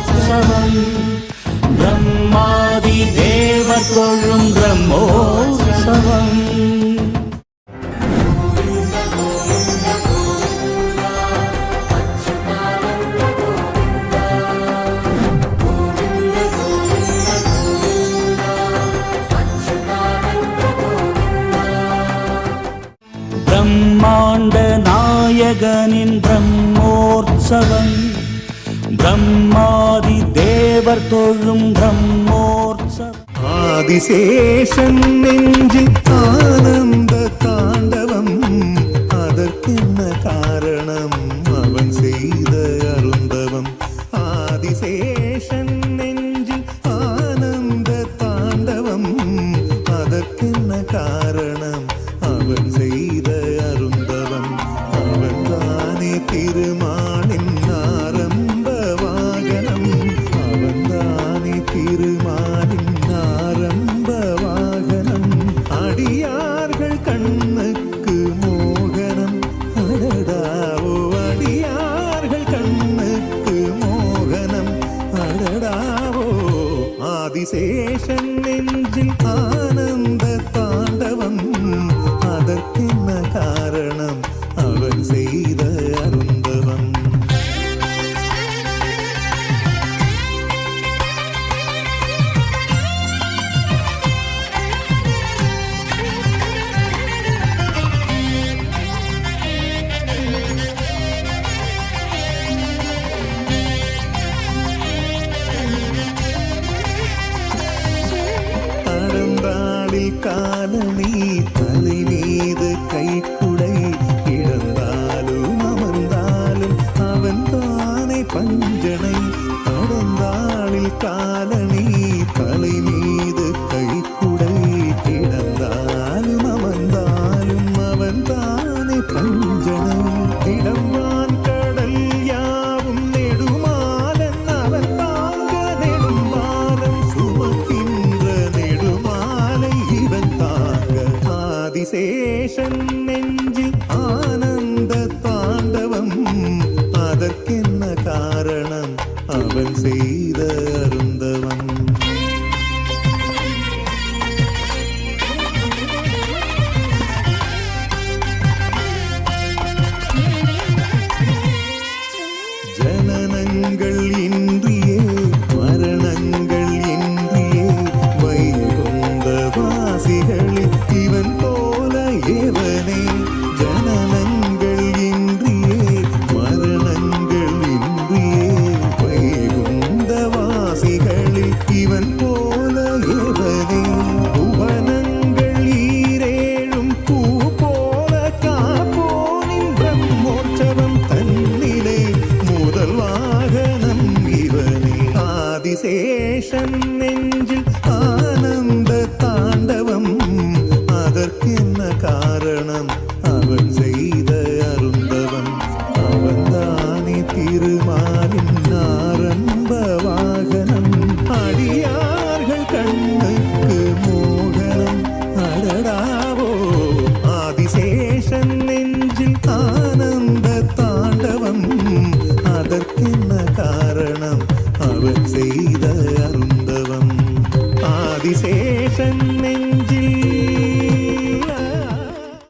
பிரம்மோற்சவம் பிரம்மாதி தேவர் தொழும் பிரம்மோற்சவம். பிரம்மாண்ட நாயகனின் பிரம்மோற்சவம் பிரம்மாதி தேவர் தொழும் பிரம்மோற்சவம். ஆதிசேஷன் நெஞ்சில் ஆனந்த தாண்டவம், அதற்கென்ன காரணம் அவன் செய்த அருந்தவம். ஆதிசேஷன் நெஞ்சில் ஆனந்த தாண்டவம், அதற்கென்ன காரணம் அவன் செய்த அருந்தவம். அவன் தானே திருமாலின் ஆரம்ப வாகனம், அவன் தானே திருமாலின் ஆரம்ப வாகனம். அடியார்கள் கண்ணுக்கு மோகனம், அடடாவோ அடியார்கள் கண்ணுக்கு மோகனம், அடடாவோ. ஆதிசேஷன் நெஞ்சில் ஆனந்த தாண்டவம், அதற்கென்ன காரணம் அவன் செய்த அருந்தவம். தடந்தாளில் காலணி, தலை மீது கைக்குடை, கிடந்தாலும் அமர்ந்தாலும் அவன் தானே பஞ்சனை. தடந்தாளில் காலணி, தலை மீது கைக்குடை, கிடந்தாலும் அமர்ந்தாலும் அவன் தானே பஞ்சனை. இடம்பான் கடல் யாவும் நெடுமாலன், அவன் தாங்க நெடும்பாரம் சுமக்கின்ற நெடுமாலை இவன் தாங்க. ஆதிசேஷன் நெஞ்சில் ஆனந்த தாண்டவம், அதற்கென்ன காரணம் அவன் செய்த அருந்தவம். ஜனனங்கள் இன்றியே மரணங்கள் இன்றியே வைகுந்த வாசிகளில் இவன் போல எவனே. ஜனனங்கள் இன்றியே மரணங்கள் இன்றியே வைகுந்த வாசிகளில் இவன் போல எவனே. புவனங்கள் ஈரேழும் பூ போல காப்போனின் பிரம்மோற்சவம் தன்னிலே முதல் வாகனம் இவனே. ஆதிசேஷன் நெஞ்சில் ஆனந்த தாண்டவம், அதற்கென்ன காரணம் அவன் செய்த அருந்தவம். அவன் தானே திருமாலின் ஆரம்ப வாகனம். அடியார்கள் கண்ணுக்கு மோகனம், அடடாவோ. ஆதிசேஷன் நெஞ்சில் ஆனந்த தாண்டவம், அதற்கென்ன காரணம்